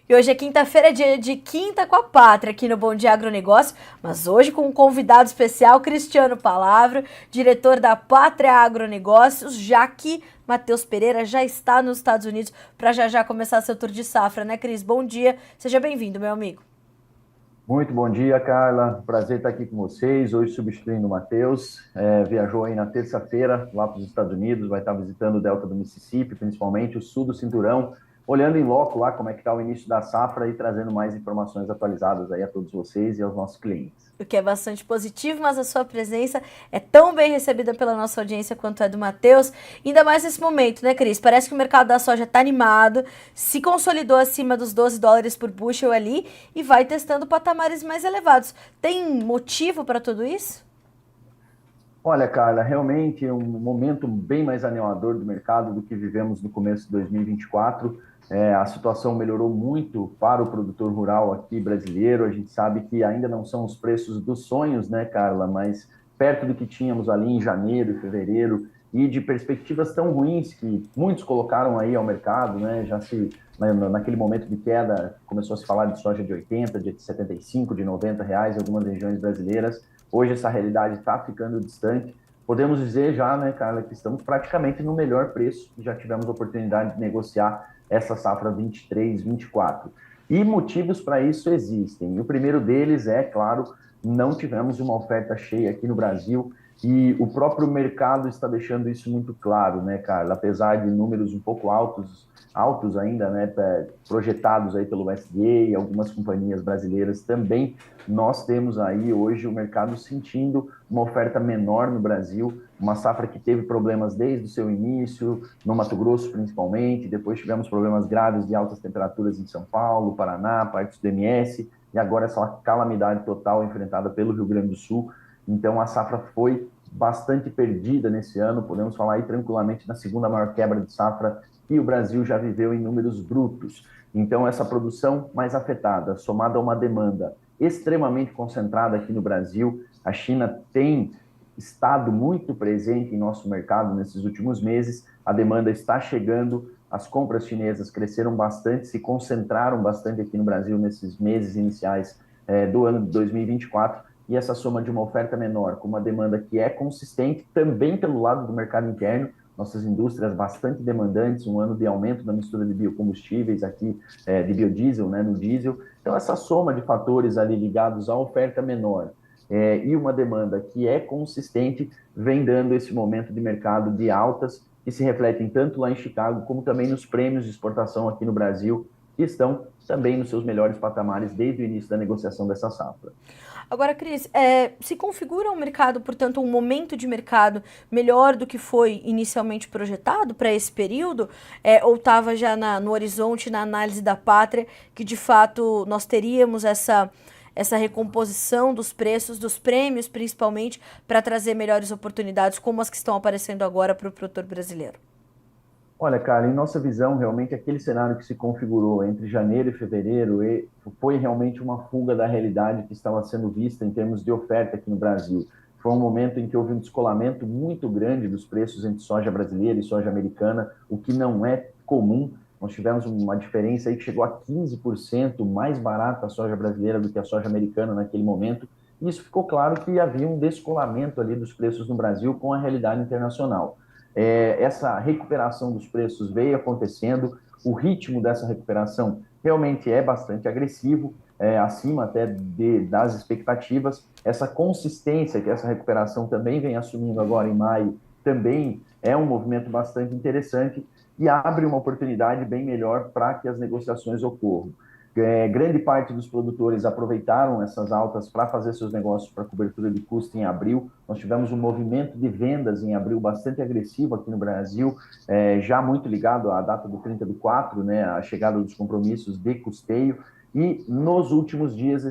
E hoje é quinta-feira, dia de Quinta com a Pátria, aqui no Bom Dia Agronegócio, mas hoje com um convidado especial, Cristiano Palavra, diretor da Pátria Agronegócios, já que Matheus Pereira já está nos Estados Unidos para já começar seu tour de safra, né, Cris? Bom dia, seja bem-vindo, meu amigo. Muito bom dia, Carla. Prazer estar aqui com vocês. Hoje substituindo o Matheus. Viajou aí na terça-feira lá para os Estados Unidos, vai estar visitando o Delta do Mississippi, principalmente o sul do Cinturão, olhando em loco lá como é que está o início da safra e trazendo mais informações atualizadas aí a todos vocês e aos nossos clientes. O que é bastante positivo, mas a sua presença é tão bem recebida pela nossa audiência quanto é do Matheus, ainda mais nesse momento, né, Cris? Parece que o mercado da soja está animado, se consolidou acima dos 12 dólares por bushel ali e vai testando patamares mais elevados. Tem motivo para tudo isso? Olha, Carla, realmente é um momento bem mais animador do mercado do que vivemos no começo de 2024. A situação melhorou muito para o produtor rural aqui brasileiro. A gente sabe que ainda não são os preços dos sonhos, né, Carla? Mas perto do que tínhamos ali em janeiro e fevereiro e de perspectivas tão ruins que muitos colocaram aí ao mercado, né? Naquele momento de queda começou a se falar de soja de 80, de 75, de 90 reais em algumas regiões brasileiras. Hoje essa realidade está ficando distante. Podemos dizer já, né, Carla, que estamos praticamente no melhor preço que já tivemos a oportunidade de negociar essa safra 23, 24. E motivos para isso existem. E o primeiro deles é, claro, não tivemos uma oferta cheia aqui no Brasil e o próprio mercado está deixando isso muito claro, né, Carla? Apesar de números um pouco altos ainda, né, projetados aí pelo USDA e algumas companhias brasileiras também, nós temos aí hoje o mercado sentindo uma oferta menor no Brasil, uma safra que teve problemas desde o seu início, no Mato Grosso principalmente, depois tivemos problemas graves de altas temperaturas em São Paulo, Paraná, partes do MS, e agora essa calamidade total enfrentada pelo Rio Grande do Sul. Então a safra foi bastante perdida nesse ano, podemos falar aí tranquilamente na segunda maior quebra de safra que o Brasil já viveu em números brutos. Então essa produção mais afetada, somada a uma demanda extremamente concentrada aqui no Brasil. A China tem estado muito presente em nosso mercado nesses últimos meses. A demanda está chegando, as compras chinesas cresceram bastante, se concentraram bastante aqui no Brasil nesses meses iniciais do ano de 2024. E essa soma de uma oferta menor com uma demanda que é consistente também pelo lado do mercado interno, nossas indústrias bastante demandantes, um ano de aumento da mistura de biocombustíveis aqui, de biodiesel, né, no diesel. Então, essa soma de fatores ali ligados à oferta menor e uma demanda que é consistente vem dando esse momento de mercado de altas que se refletem tanto lá em Chicago como também nos prêmios de exportação aqui no Brasil, que estão também nos seus melhores patamares desde o início da negociação dessa safra. Agora, Cris, se configura um mercado, portanto, um momento de mercado melhor do que foi inicialmente projetado para esse período? Ou estava já no horizonte, na análise da pátria, que de fato nós teríamos essa recomposição dos preços, dos prêmios principalmente, para trazer melhores oportunidades, como as que estão aparecendo agora para o produtor brasileiro? Olha, cara, em nossa visão, realmente aquele cenário que se configurou entre janeiro e fevereiro foi realmente uma fuga da realidade que estava sendo vista em termos de oferta aqui no Brasil. Foi um momento em que houve um descolamento muito grande dos preços entre soja brasileira e soja americana, o que não é comum. Nós tivemos uma diferença aí que chegou a 15% mais barata a soja brasileira do que a soja americana naquele momento. E isso ficou claro que havia um descolamento ali dos preços no Brasil com a realidade internacional. Essa recuperação dos preços veio acontecendo, o ritmo dessa recuperação realmente é bastante agressivo, acima até das expectativas. Essa consistência que essa recuperação também vem assumindo agora em maio também é um movimento bastante interessante e abre uma oportunidade bem melhor para que as negociações ocorram. Grande parte dos produtores aproveitaram essas altas para fazer seus negócios para cobertura de custo em abril. Nós tivemos um movimento de vendas em abril bastante agressivo aqui no Brasil, já muito ligado à data do 30 do 4, né, a chegada dos compromissos de custeio. E nos últimos dias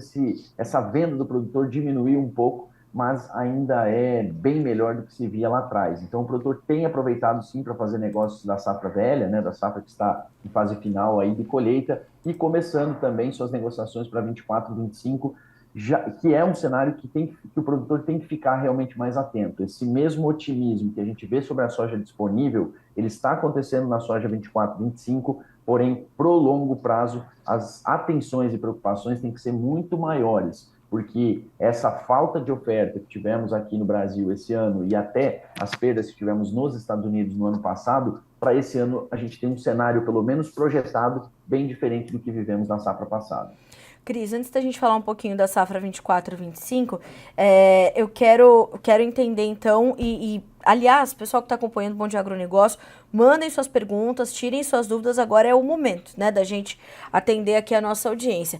essa venda do produtor diminuiu um pouco, mas ainda é bem melhor do que se via lá atrás. Então, o produtor tem aproveitado sim para fazer negócios da safra velha, né, da safra que está em fase final aí de colheita, e começando também suas negociações para 24, 25. que é um cenário que o produtor tem que ficar realmente mais atento. Esse mesmo otimismo que a gente vê sobre a soja disponível, ele está acontecendo na soja 24, 25, porém, pro longo prazo, as atenções e preocupações têm que ser muito maiores, porque essa falta de oferta que tivemos aqui no Brasil esse ano e até as perdas que tivemos nos Estados Unidos no ano passado, para esse ano a gente tem um cenário, pelo menos projetado, bem diferente do que vivemos na safra passada. Cris, antes da gente falar um pouquinho da safra 24 e 25, eu quero entender então, aliás, pessoal que está acompanhando o Bom Dia Agronegócio, mandem suas perguntas, tirem suas dúvidas, agora é o momento, né, da gente atender aqui a nossa audiência.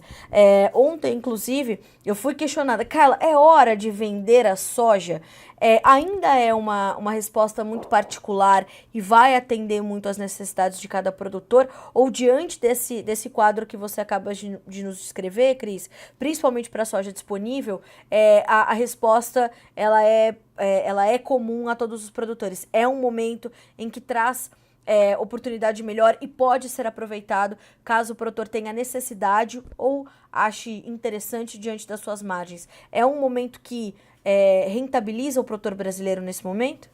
Ontem, inclusive, eu fui questionada, Carla, é hora de vender a soja? Ainda é uma resposta muito particular e vai atender muito às necessidades de cada produtor? Ou diante desse quadro que você acaba de nos descrever, Cris, principalmente para a soja disponível, a resposta ela é comum a todos os produtores. É um momento em que traz oportunidade melhor e pode ser aproveitado caso o produtor tenha necessidade ou ache interessante diante das suas margens. É um momento que rentabiliza o produtor brasileiro nesse momento?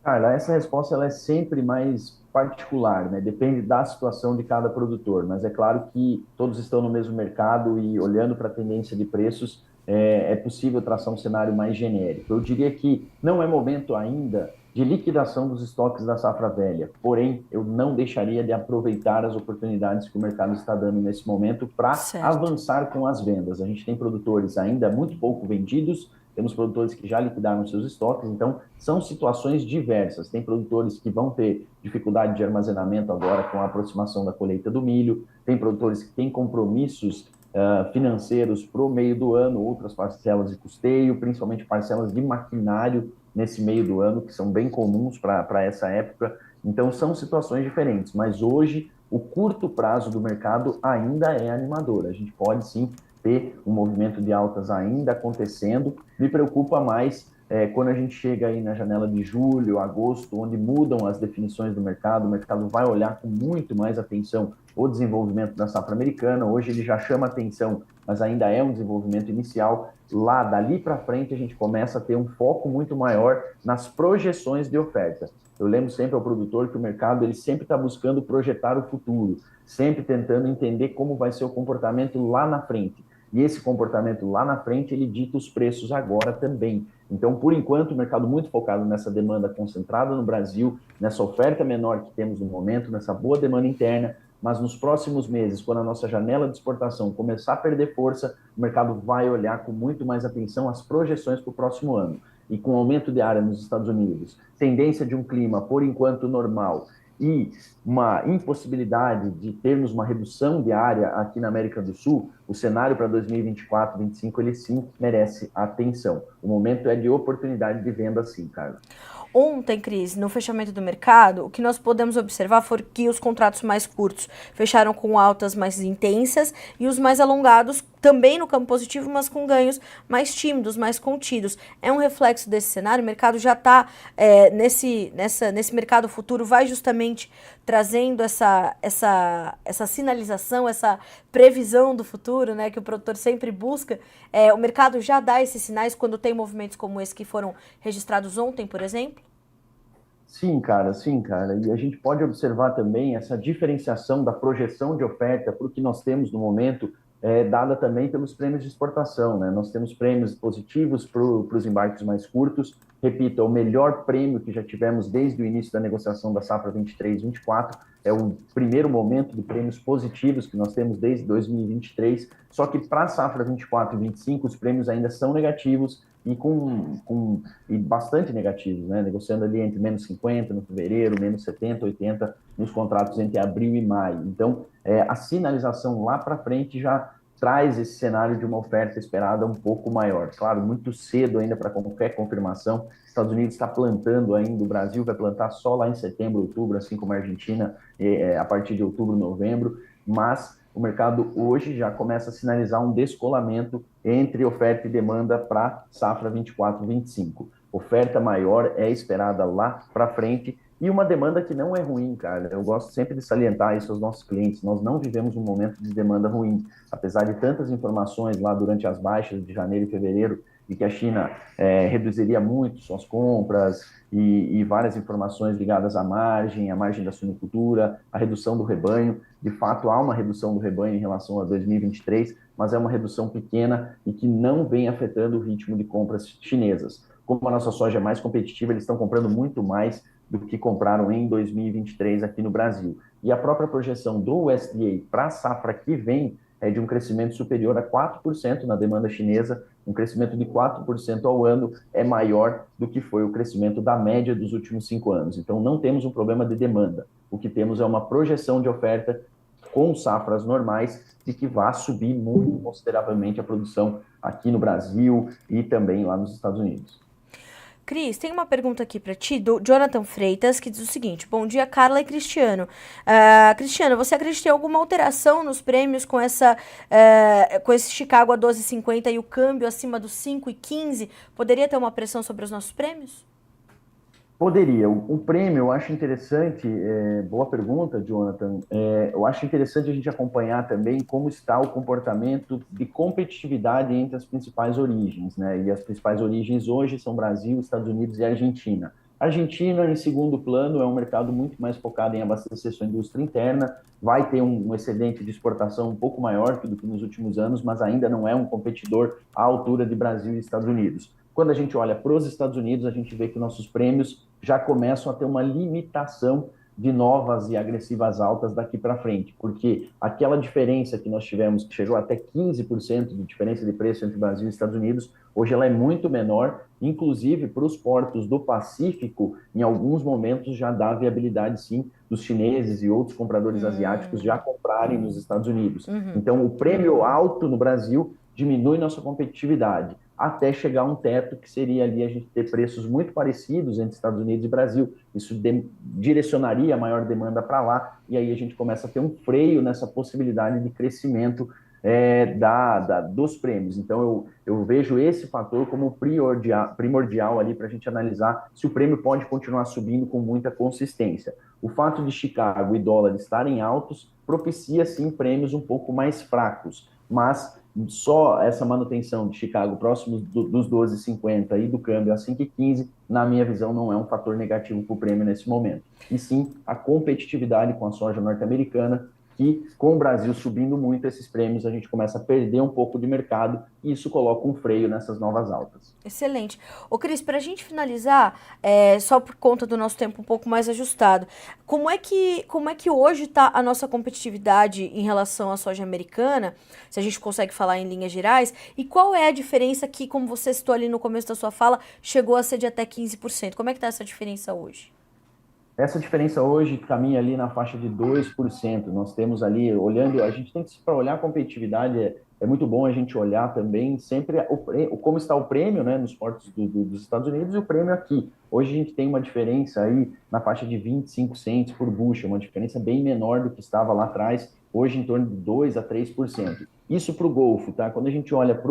Carla, essa resposta ela é sempre mais particular, né? Depende da situação de cada produtor, mas é claro que todos estão no mesmo mercado e olhando para a tendência de preços, é possível traçar um cenário mais genérico. Eu diria que não é momento ainda de liquidação dos estoques da safra velha, porém, eu não deixaria de aproveitar as oportunidades que o mercado está dando nesse momento para Certo. avançar com as vendas. A gente tem produtores ainda muito pouco vendidos, temos produtores que já liquidaram seus estoques, então são situações diversas. Tem produtores que vão ter dificuldade de armazenamento agora com a aproximação da colheita do milho, tem produtores que têm compromissos financeiros para o meio do ano, outras parcelas de custeio, principalmente parcelas de maquinário nesse meio do ano, que são bem comuns para essa época. Então são situações diferentes, mas hoje o curto prazo do mercado ainda é animador. A gente pode sim ter um movimento de altas ainda acontecendo. Me preocupa mais quando a gente chega aí na janela de julho, agosto, onde mudam as definições do mercado, o mercado vai olhar com muito mais atenção o desenvolvimento da safra americana. Hoje ele já chama atenção, mas ainda é um desenvolvimento inicial. Lá, dali para frente, a gente começa a ter um foco muito maior nas projeções de oferta. Eu lembro sempre ao produtor que o mercado ele sempre está buscando projetar o futuro, sempre tentando entender como vai ser o comportamento lá na frente. E esse comportamento lá na frente, ele dita os preços agora também. Então, por enquanto, o mercado muito focado nessa demanda concentrada no Brasil, nessa oferta menor que temos no momento, nessa boa demanda interna, mas nos próximos meses, quando a nossa janela de exportação começar a perder força, o mercado vai olhar com muito mais atenção as projeções para o próximo ano. E com o aumento de área nos Estados Unidos, tendência de um clima, por enquanto, normal, e uma impossibilidade de termos uma redução de área aqui na América do Sul, o cenário para 2024, 2025, ele sim merece atenção. O momento é de oportunidade de venda sim, Carlos. Ontem, Cris, no fechamento do mercado, o que nós podemos observar foi que os contratos mais curtos fecharam com altas mais intensas e os mais alongados também no campo positivo, mas com ganhos mais tímidos, mais contidos. É um reflexo desse cenário. O mercado já está nesse mercado futuro, vai justamente trazendo essa sinalização, essa previsão do futuro, né, que o produtor sempre busca. O mercado já dá esses sinais quando tem movimentos como esse que foram registrados ontem, por exemplo? Sim, cara, sim, cara. E a gente pode observar também essa diferenciação da projeção de oferta para o que nós temos no momento, dada também pelos prêmios de exportação, né? Nós temos prêmios positivos para os embarques mais curtos. Repito, é o melhor prêmio que já tivemos desde o início da negociação da safra 23-24. É o primeiro momento de prêmios positivos que nós temos desde 2023. Só que para a safra 24 e 25, os prêmios ainda são negativos e bastante negativos, né? Negociando ali entre menos 50 no fevereiro, menos 70, 80 nos contratos entre abril e maio. Então, a sinalização lá para frente já traz esse cenário de uma oferta esperada um pouco maior. Claro, muito cedo ainda para qualquer confirmação. Estados Unidos está plantando ainda, o Brasil vai plantar só lá em setembro, outubro, assim como a Argentina, a partir de outubro, novembro, mas o mercado hoje já começa a sinalizar um descolamento entre oferta e demanda para safra 24-25. oferta maior é esperada lá para frente e uma demanda que não é ruim, cara. Eu gosto sempre de salientar isso aos nossos clientes. Nós não vivemos um momento de demanda ruim, apesar de tantas informações lá durante as baixas de janeiro e fevereiro de que a China reduziria muito suas compras e várias informações ligadas à margem da suinocultura, a redução do rebanho. De fato, há uma redução do rebanho em relação a 2023, mas é uma redução pequena e que não vem afetando o ritmo de compras chinesas. Como a nossa soja é mais competitiva, eles estão comprando muito mais do que compraram em 2023 aqui no Brasil. E a própria projeção do USDA para a safra que vem é de um crescimento superior a 4% na demanda chinesa, um crescimento de 4% ao ano é maior do que foi o crescimento da média dos últimos 5 anos. Então, não temos um problema de demanda. O que temos é uma projeção de oferta com safras normais de que vai subir muito consideravelmente a produção aqui no Brasil e também lá nos Estados Unidos. Cris, tem uma pergunta aqui para ti, do Jonathan Freitas, que diz o seguinte: bom dia, Carla e Cristiano. Cristiano, você acredita em alguma alteração nos prêmios com com esse Chicago a 12,50 e o câmbio acima dos 5,15? Poderia ter uma pressão sobre os nossos prêmios? Poderia. O prêmio, eu acho interessante, boa pergunta, Jonathan. Eu acho interessante a gente acompanhar também como está o comportamento de competitividade entre as principais origens, né? E as principais origens hoje são Brasil, Estados Unidos e Argentina. Argentina, em segundo plano, é um mercado muito mais focado em abastecer sua indústria interna, vai ter um excedente de exportação um pouco maior do que nos últimos anos, mas ainda não é um competidor à altura de Brasil e Estados Unidos. Quando a gente olha para os Estados Unidos, a gente vê que nossos prêmios já começam a ter uma limitação de novas e agressivas altas daqui para frente, porque aquela diferença que nós tivemos, que chegou até 15% de diferença de preço entre Brasil e Estados Unidos, hoje ela é muito menor, inclusive para os portos do Pacífico, em alguns momentos já dá viabilidade sim dos chineses e outros compradores asiáticos já comprarem nos Estados Unidos. Então o prêmio alto no Brasil diminui nossa competitividade até chegar a um teto que seria ali a gente ter preços muito parecidos entre Estados Unidos e Brasil. Isso direcionaria a maior demanda para lá e aí a gente começa a ter um freio nessa possibilidade de crescimento dos prêmios. Então eu vejo esse fator como primordial ali para a gente analisar se o prêmio pode continuar subindo com muita consistência. O fato de Chicago e dólar estarem altos propicia sim prêmios um pouco mais fracos, mas só essa manutenção de Chicago próximo dos 12,50 e do câmbio a 5,15, na minha visão, não é um fator negativo para o prêmio nesse momento. E sim a competitividade com a soja norte-americana, que com o Brasil subindo muito esses prêmios, a gente começa a perder um pouco de mercado e isso coloca um freio nessas novas altas. Excelente. Ô, Cris, para a gente finalizar, só por conta do nosso tempo um pouco mais ajustado, como é que hoje está a nossa competitividade em relação à soja americana, se a gente consegue falar em linhas gerais, e qual é a diferença que, como você citou ali no começo da sua fala, chegou a ser de até 15%? Como é que está essa diferença hoje? Essa diferença hoje caminha ali na faixa de 2%. Nós temos ali, olhando, a gente tem que, para olhar a competitividade, é muito bom a gente olhar também sempre como está o prêmio, né, nos portos dos Estados Unidos e o prêmio aqui. Hoje a gente tem uma diferença aí na faixa de 25 cents por bushel, uma diferença bem menor do que estava lá atrás, hoje em torno de 2 a 3%. Isso para o Golfo, tá? Quando a gente olha para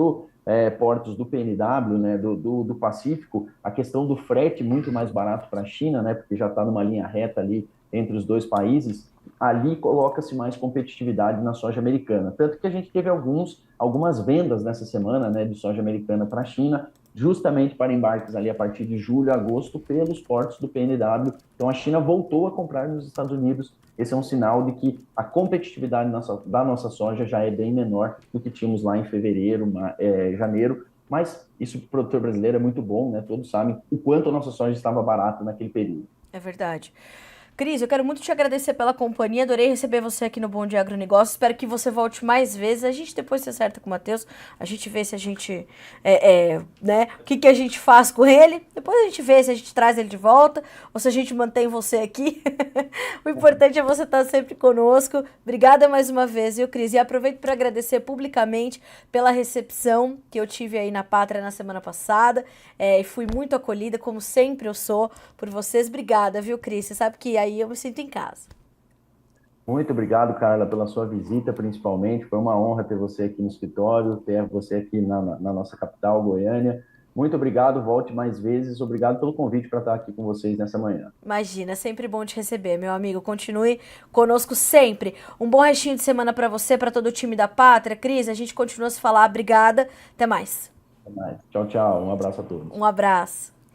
portos do PNW, né, do Pacífico, a questão do frete muito mais barato para a China, né, porque já está numa linha reta ali entre os dois países, ali coloca-se mais competitividade na soja americana. Tanto que a gente teve algumas vendas nessa semana, né, de soja americana para a China, justamente para embarques ali a partir de julho, agosto, pelos portos do PNW. Então a China voltou a comprar nos Estados Unidos. Esse é um sinal de que a competitividade da nossa soja já é bem menor do que tínhamos lá em fevereiro, janeiro. Mas isso para o produtor brasileiro é muito bom, né? Todos sabem o quanto a nossa soja estava barata naquele período. É verdade. Cris, eu quero muito te agradecer pela companhia, adorei receber você aqui no Bom Dia Agronegócio, espero que você volte mais vezes, a gente depois se acerta com o Matheus, a gente vê se a gente, né, o que a gente faz com ele, depois a gente vê se a gente traz ele de volta, ou se a gente mantém você aqui, o importante é você estar sempre conosco, obrigada mais uma vez, viu, Cris, e aproveito para agradecer publicamente pela recepção que eu tive aí na Pátria na semana passada, e fui muito acolhida, como sempre eu sou, por vocês, obrigada, viu, Cris, você sabe que aí eu me sinto em casa. Muito obrigado, Carla, pela sua visita, principalmente. Foi uma honra ter você aqui no escritório, ter você aqui na nossa capital, Goiânia. Muito obrigado, volte mais vezes. Obrigado pelo convite para estar aqui com vocês nessa manhã. Imagina, é sempre bom te receber, meu amigo. Continue conosco sempre. Um bom restinho de semana para você, para todo o time da Pátria. Cris, a gente continua a se falar. Obrigada. Até mais. Até mais. Tchau, tchau. Um abraço a todos. Um abraço.